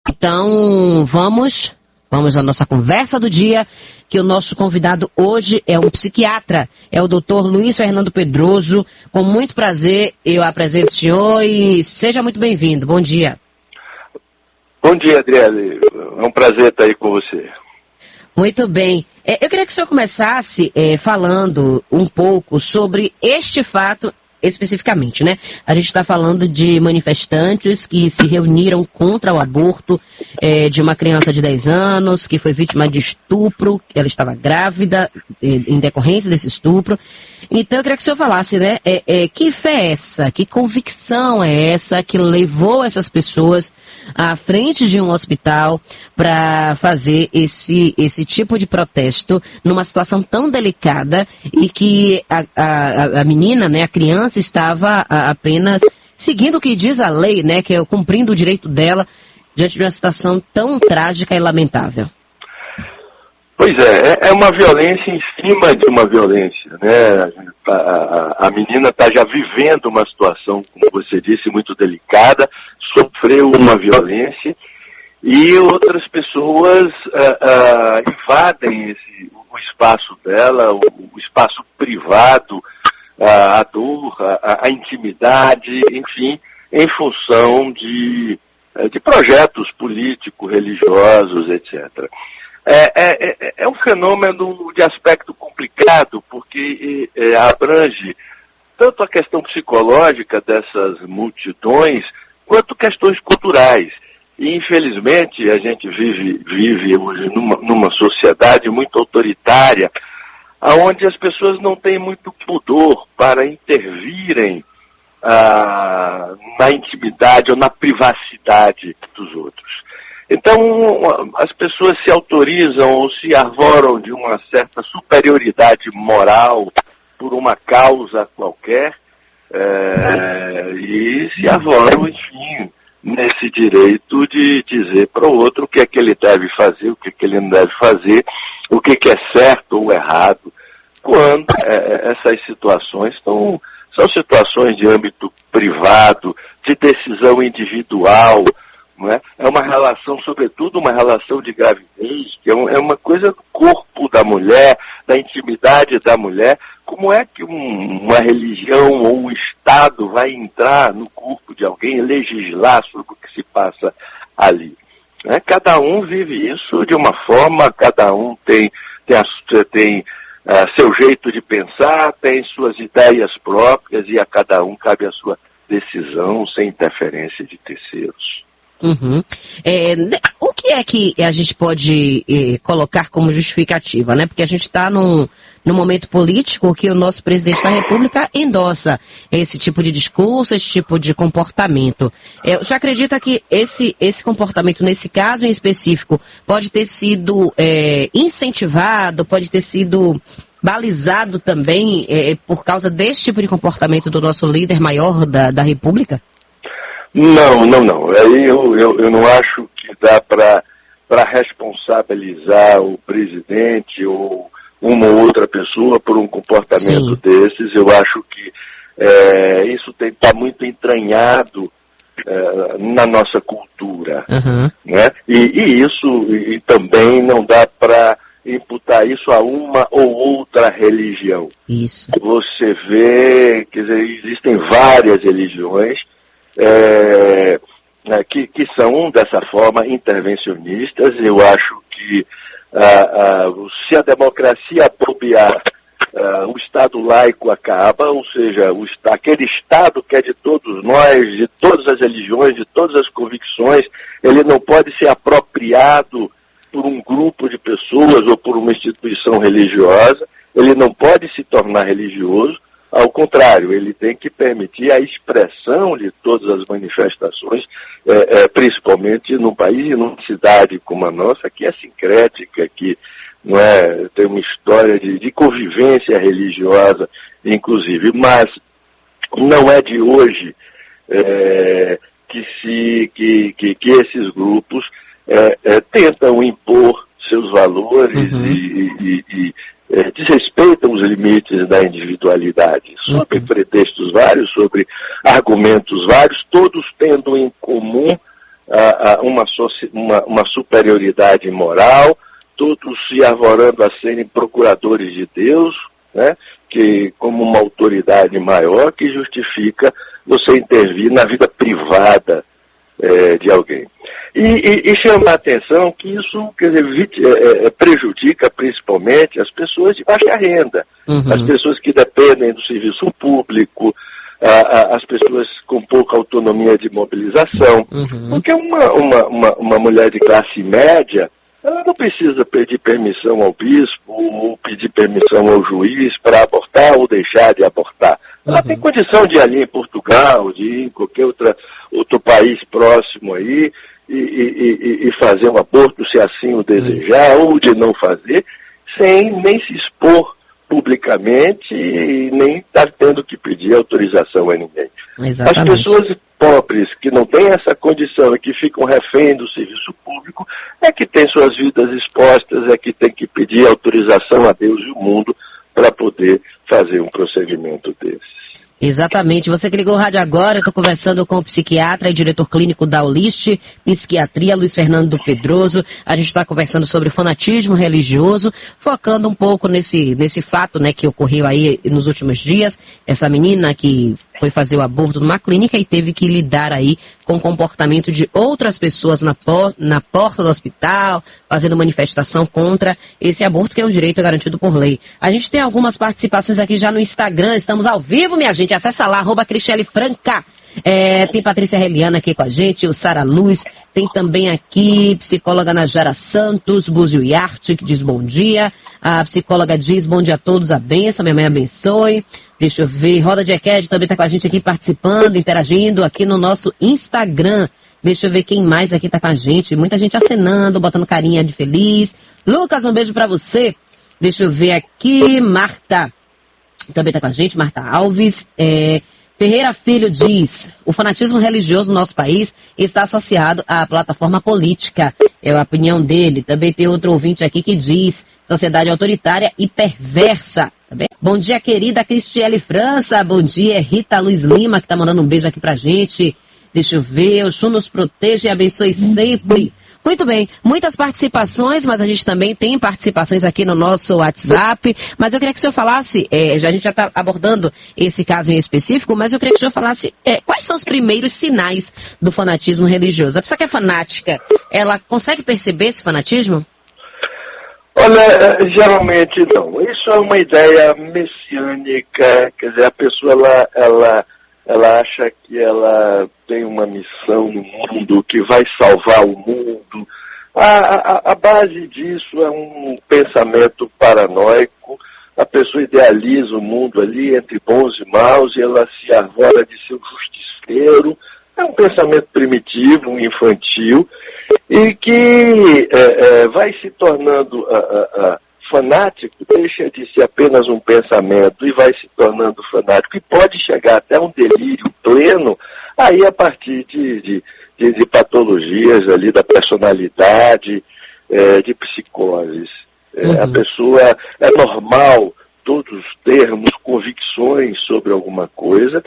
Então, vamos à nossa conversa do dia, que o nosso convidado hoje é um psiquiatra, é o Dr. Luiz Fernando Pedroso. Com muito prazer, eu apresento o senhor e seja muito bem-vindo. Bom dia. Bom dia, Adriele. É um prazer estar aí com você. Muito bem. Eu queria que o senhor começasse falando um pouco sobre este fato especificamente, né? A gente está falando de manifestantes que se reuniram contra o aborto de uma criança de 10 anos, que foi vítima de estupro, ela estava grávida em decorrência desse estupro. Então eu queria que o senhor falasse, né? Que fé é essa, que convicção é essa que levou essas pessoas à frente de um hospital para fazer esse tipo de protesto numa situação tão delicada e que a menina, né, a criança, estava apenas seguindo o que diz a lei, né, que é cumprindo o direito dela diante de uma situação tão trágica e lamentável. Pois é uma violência em cima de uma violência, né? A menina está já vivendo uma situação, como você disse, muito delicada, sofreu uma violência e outras pessoas invadem o espaço dela, o espaço privado, a dor, a intimidade, enfim, em função de projetos políticos, religiosos, etc. É um fenômeno de aspecto complicado, porque abrange tanto a questão psicológica dessas multidões, quanto questões culturais. E, infelizmente, a gente vive hoje numa sociedade muito autoritária, onde as pessoas não têm muito pudor para intervirem na intimidade ou na privacidade dos outros. Então, as pessoas se autorizam ou se arvoram de uma certa superioridade moral por uma causa qualquer e se arvoram, enfim, nesse direito de dizer para o outro o que é que ele deve fazer, o que é que ele não deve fazer, o que é certo ou errado, quando essas situações são situações de âmbito privado, de decisão individual. Não é? É uma relação, sobretudo uma relação de gravidez, que é uma coisa do corpo da mulher, da intimidade da mulher. Como é que uma religião ou um Estado vai entrar no corpo de alguém e legislar sobre o que se passa ali? Cada um vive isso de uma forma, cada um tem seu jeito de pensar, tem suas ideias próprias e a cada um cabe a sua decisão sem interferência de terceiros. Uhum. O que é que a gente pode colocar como justificativa, né? Porque a gente está num momento político que o nosso presidente da República endossa esse tipo de discurso, esse tipo de comportamento. Você acredita que esse comportamento, nesse caso em específico, pode ter sido incentivado, pode ter sido balizado também por causa desse tipo de comportamento do nosso líder maior da República? Não. Aí eu não acho que dá para responsabilizar o presidente ou uma ou outra pessoa por um comportamento desses. Eu acho que isso está muito entranhado na nossa cultura. Uhum. Né? E também não dá para imputar isso a uma ou outra religião. Isso. Você vê, quer dizer, existem várias religiões que são, dessa forma, intervencionistas. Eu acho que se a democracia bobear, o Estado laico acaba, ou seja, aquele Estado que é de todos nós, de todas as religiões, de todas as convicções, ele não pode ser apropriado por um grupo de pessoas ou por uma instituição religiosa, ele não pode se tornar religioso. Ao contrário, ele tem que permitir a expressão de todas as manifestações, principalmente num país e numa cidade como a nossa, que é sincrética, que não tem uma história de convivência religiosa, inclusive. Mas não é de hoje que esses grupos tentam impor seus valores e desrespeitam os limites da individualidade, sob pretextos vários, sobre argumentos vários, todos tendo em comum uma superioridade moral, todos se arvorando a serem procuradores de Deus, né, que, como uma autoridade maior que justifica você intervir na vida privada de alguém. E chama a atenção que isso, quer dizer, prejudica principalmente as pessoas de baixa renda, as pessoas que dependem do serviço público, as pessoas com pouca autonomia de mobilização. Porque uma mulher de classe média, ela não precisa pedir permissão ao bispo ou pedir permissão ao juiz para abortar ou deixar de abortar. Ela tem condição de ir ali em Portugal, de ir em qualquer outro país próximo aí e fazer um aborto se assim o desejar, ou de não fazer, sem nem se expor publicamente e nem estar tendo que pedir autorização a ninguém. Exatamente. As pessoas pobres que não têm essa condição e que ficam refém do serviço público é que têm suas vidas expostas, é que tem que pedir autorização a Deus e o mundo para poder fazer um procedimento desses. Exatamente. Você que ligou o rádio agora, eu estou conversando com o psiquiatra e diretor clínico da Olist Psiquiatria, Luiz Fernando Pedroso. A gente está conversando sobre fanatismo religioso, focando um pouco nesse fato, né, que ocorreu aí nos últimos dias. Essa menina que foi fazer o aborto numa clínica e teve que lidar aí com o comportamento de outras pessoas na porta do hospital, fazendo manifestação contra esse aborto, que é um direito garantido por lei. A gente tem algumas participações aqui já no Instagram, estamos ao vivo, minha gente, acessa lá, @Cristiele_Franca. Tem Patrícia Reliana aqui com a gente, o Sara Luz, tem também aqui psicóloga Najara Santos, Búzio Iarte, que diz bom dia. A psicóloga diz bom dia a todos, a benção, minha mãe abençoe. Deixa eu ver, Roda de Equed também está com a gente aqui participando, interagindo aqui no nosso Instagram. Deixa eu ver quem mais aqui está com a gente, muita gente acenando, botando carinha de feliz. Lucas, um beijo para você. Deixa eu ver aqui, Marta também está com a gente, Marta Alves. Ferreira Filho diz, o fanatismo religioso no nosso país está associado à plataforma política. É a opinião dele. Também tem outro ouvinte aqui que diz, sociedade autoritária e perversa. Tá bem? Bom dia, querida Cristiele França. Bom dia, Rita Luiz Lima, que está mandando um beijo aqui pra gente. Deixa eu ver, o Xu nos proteja e abençoe sempre. Muito bem, muitas participações, mas a gente também tem participações aqui no nosso WhatsApp. Mas eu queria que o senhor falasse, a gente já está abordando esse caso em específico, mas eu queria que o senhor falasse quais são os primeiros sinais do fanatismo religioso. A pessoa que é fanática, ela consegue perceber esse fanatismo? Olha, geralmente não. Isso é uma ideia messiânica, quer dizer, a pessoa ela acha que ela tem uma missão no mundo, que vai salvar o mundo. A base disso é um pensamento paranoico. A pessoa idealiza o mundo ali entre bons e maus e ela se arvora de ser um justiceiro. É um pensamento primitivo, infantil, e que vai se tornando fanático, deixa de ser apenas um pensamento e vai se tornando fanático, e pode chegar até um delírio pleno, aí a partir de patologias ali da personalidade, de psicoses. A pessoa, é normal todos termos convicções sobre alguma coisa,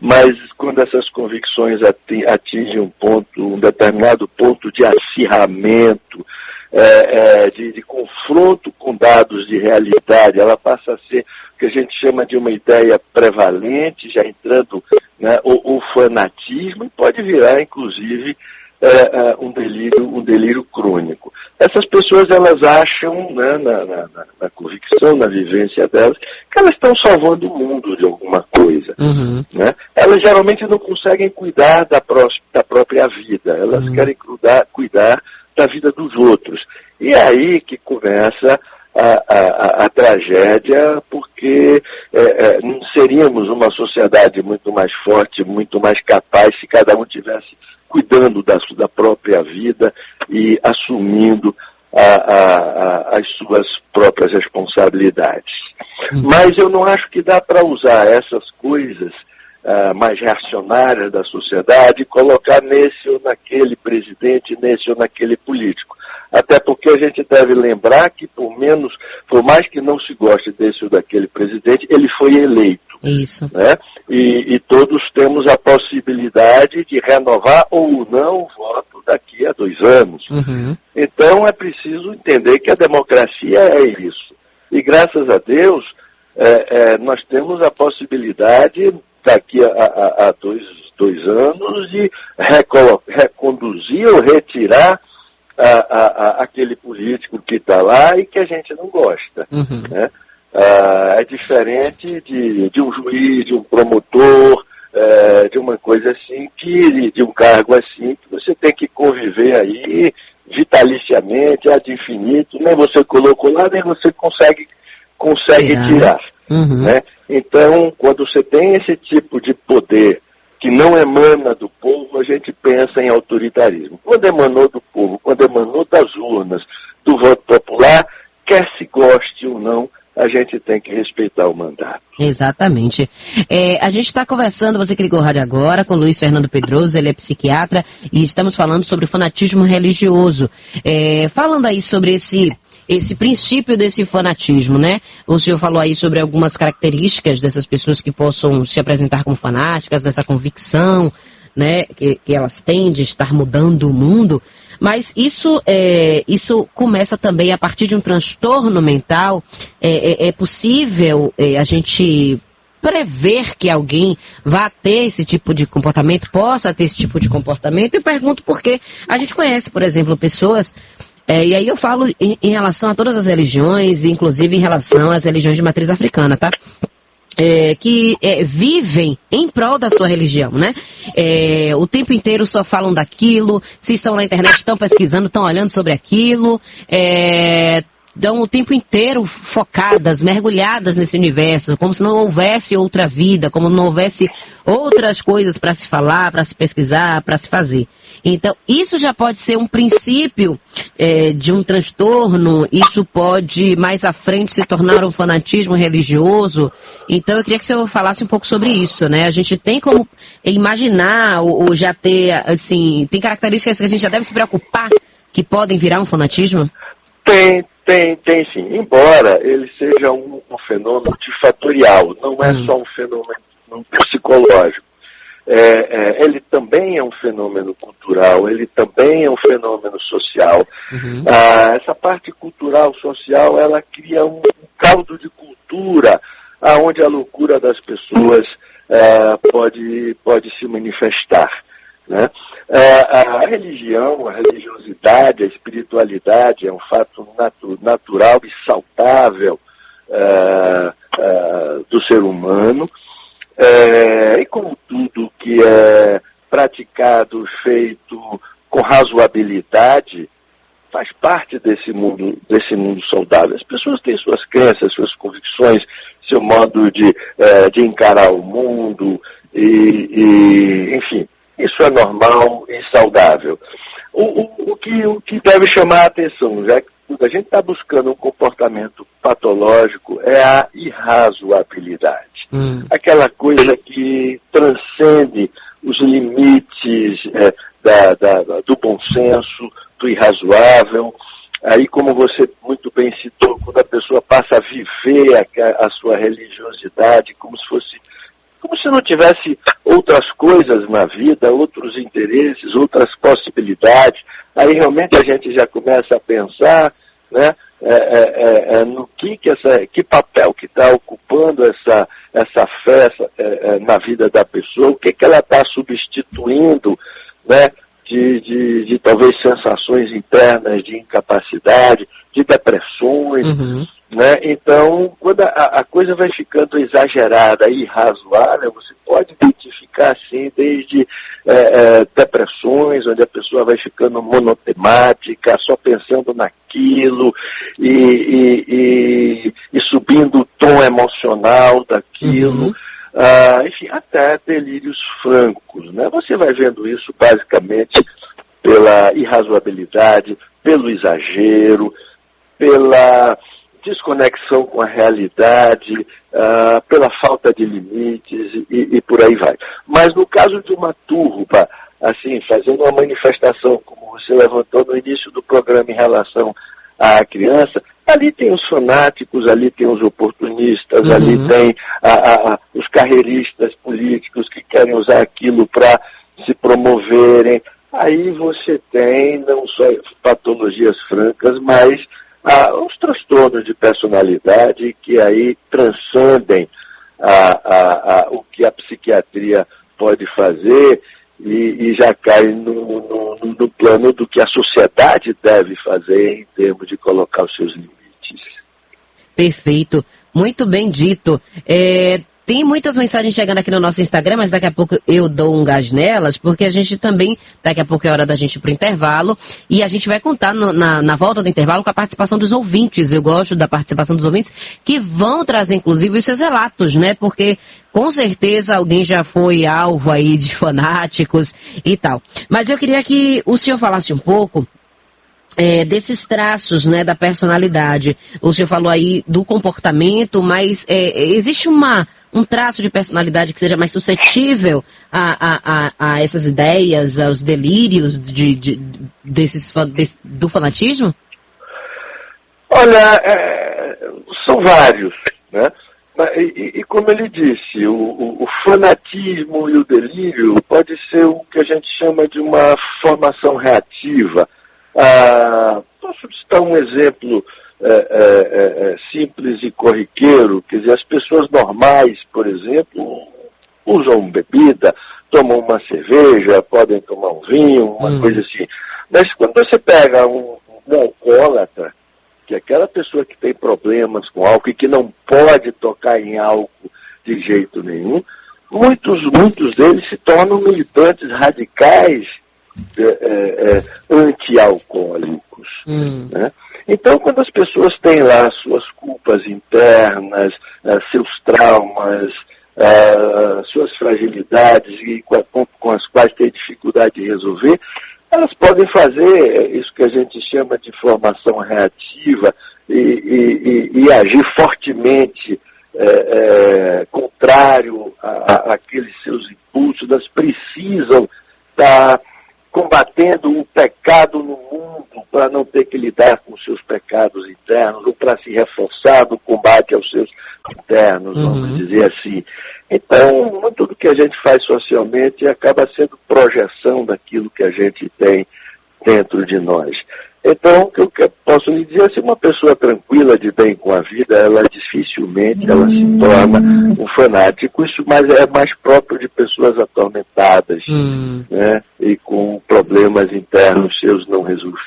mas quando essas convicções atingem um determinado ponto de acirramento, de confronto com dados de realidade, ela passa a ser o que a gente chama de uma ideia prevalente, já entrando, né, o fanatismo, e pode virar, inclusive, um delírio crônico. Essas pessoas, elas acham, né, na convicção, na vivência delas, que elas estão salvando o mundo de alguma coisa. Né? Elas geralmente não conseguem cuidar da própria vida, elas querem cuidar da vida dos outros. E é aí que começa a tragédia, porque não seríamos uma sociedade muito mais forte, muito mais capaz, se cada um tivesse cuidando da própria vida e assumindo as suas próprias responsabilidades. Mas eu não acho que dá para usar essas coisas mais reacionárias da sociedade e colocar nesse ou naquele presidente, nesse ou naquele político. Até porque a gente deve lembrar que, por mais que não se goste desse ou daquele presidente, ele foi eleito. Isso. Né? E todos temos a possibilidade de renovar ou não o voto daqui a 2 anos. Então é preciso entender que a democracia é isso. E graças a Deus, nós temos a possibilidade, daqui a dois anos, de reconduzir ou retirar aquele político que está lá e que a gente não gosta. Né? É diferente de um juiz, de um promotor, de uma coisa assim, de um cargo assim, que você tem que conviver aí vitaliciamente, ad infinito, nem você colocou lá, nem você consegue tirar. Né? Então, quando você tem esse tipo de poder que não emana do povo, a gente pensa em autoritarismo. Quando emanou do povo, quando emanou das urnas, do voto popular, quer se goste ou não, a gente tem que respeitar o mandato. Exatamente. A gente está conversando, você que ligou o rádio agora, com o Luiz Fernando Pedroso, ele é psiquiatra, e estamos falando sobre o fanatismo religioso. Falando aí sobre esse princípio desse fanatismo, né? O senhor falou aí sobre algumas características dessas pessoas que possam se apresentar como fanáticas, dessa convicção, né? Que elas têm de estar mudando o mundo. Mas isso começa também a partir de um transtorno mental. É possível a gente prever que alguém vá ter esse tipo de comportamento, possa ter esse tipo de comportamento? Eu pergunto porque a gente conhece, por exemplo, pessoas, e aí eu falo em relação a todas as religiões, inclusive em relação às religiões de matriz africana, tá? Que vivem em prol da sua religião, né? O tempo inteiro só falam daquilo, se estão na internet, estão pesquisando, estão olhando sobre aquilo, dão o tempo inteiro focadas, mergulhadas nesse universo, como se não houvesse outra vida, como não houvesse outras coisas para se falar, para se pesquisar, para se fazer. Então, isso já pode ser um princípio de um transtorno, isso pode mais à frente se tornar um fanatismo religioso. Então, eu queria que o senhor falasse um pouco sobre isso, né? A gente tem como imaginar ou já ter, assim, tem características que a gente já deve se preocupar que podem virar um fanatismo? Tem sim. Embora ele seja um fenômeno multifatorial, não é só um fenômeno psicológico. Ele também é um fenômeno cultural, ele também é um fenômeno social. Essa parte cultural, social, ela cria um caldo de cultura onde a loucura das pessoas pode se manifestar. Né? A religião, a religiosidade, a espiritualidade é um fato natural e saudável do ser humano. E como tudo que é praticado, feito com razoabilidade, faz parte desse mundo saudável. As pessoas têm suas crenças, suas convicções, seu modo de encarar o mundo, enfim, isso é normal e saudável. O que deve chamar a atenção, já que a gente está buscando um comportamento patológico, é a irrazoabilidade. Aquela coisa que transcende os limites do bom senso, do irrazoável. Aí, como você muito bem citou, quando a pessoa passa a viver a sua religiosidade como se não tivesse outras coisas na vida, outros interesses, outras possibilidades, aí realmente a gente já começa a pensar, né, no que papel que está ocupando essa fé na vida da pessoa, o que ela está substituindo, né, de talvez sensações internas de incapacidade, de depressões. Né? Então, quando a coisa vai ficando exagerada e irrazoável, você pode identificar assim, desde depressões, onde a pessoa vai ficando monotemática, só pensando naquilo e subindo o tom emocional daquilo. Enfim, até delírios francos. Né? Você vai vendo isso basicamente pela irrazoabilidade, pelo exagero, pela desconexão com a realidade, pela falta de limites e por aí vai. Mas no caso de uma turba, assim, fazendo uma manifestação, como você levantou no início do programa em relação à criança, ali tem os fanáticos, ali tem os oportunistas, ali tem os carreiristas políticos que querem usar aquilo para se promoverem. aí você tem não só patologias francas, mas os transtornos de personalidade que aí transcendem o que a psiquiatria pode fazer e já cai no plano do que a sociedade deve fazer em termos de colocar os seus limites. Perfeito, muito bem dito. Tem muitas mensagens chegando aqui no nosso Instagram, mas daqui a pouco eu dou um gás nelas, porque a gente também, daqui a pouco é hora da gente ir para o intervalo, e a gente vai contar na volta do intervalo com a participação dos ouvintes. Eu gosto da participação dos ouvintes, que vão trazer, inclusive, os seus relatos, né? Porque, com certeza, alguém já foi alvo aí de fanáticos e tal. Mas eu queria que o senhor falasse um pouco desses traços, né, da personalidade. O senhor falou aí do comportamento, mas existe um traço de personalidade que seja mais suscetível a essas ideias, aos delírios do fanatismo? Olha, são vários, né? E como ele disse, o fanatismo e o delírio pode ser o que a gente chama de uma formação reativa. Posso citar um exemplo simples e corriqueiro, quer dizer, as pessoas normais, por exemplo, usam bebida, tomam uma cerveja, podem tomar um vinho, uma coisa assim. Mas quando você pega um alcoólatra, que é aquela pessoa que tem problemas com álcool e que não pode tocar em álcool de jeito nenhum, muitos deles se tornam militantes radicais anti-alcoólicos. Né? Então, quando as pessoas têm lá suas culpas internas, seus traumas, suas fragilidades e com as quais têm dificuldade de resolver, elas podem fazer isso que a gente chama de formação reativa e agir fortemente contrário àqueles seus impulsos. Elas precisam estar combatendo o pecado no mundo para não ter que lidar com seus pecados internos ou para se reforçar no combate aos seus internos, vamos dizer assim. Então, muito do que a gente faz socialmente acaba sendo projeção daquilo que a gente tem dentro de nós. Então, o que eu posso lhe dizer, se uma pessoa tranquila, de bem com a vida, ela dificilmente ela se torna um fanático. Isso é mais próprio de pessoas atormentadas, né, e com problemas internos seus não resolvidos.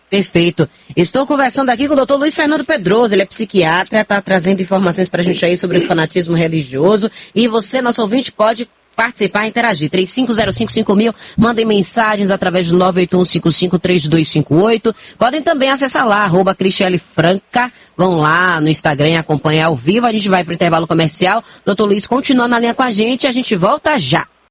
Perfeito. Estou conversando aqui com o doutor Luiz Fernando Pedroso, ele é psiquiatra, está trazendo informações para a gente aí sobre o fanatismo religioso. E você, nosso ouvinte, pode participar e interagir. 35055000, mandem mensagens através do 981553258. Podem também acessar lá, @CristieleFranca. Vão lá no Instagram e acompanhar ao vivo. A gente vai para o intervalo comercial. Doutor Luiz continua na linha com a gente e a gente volta já.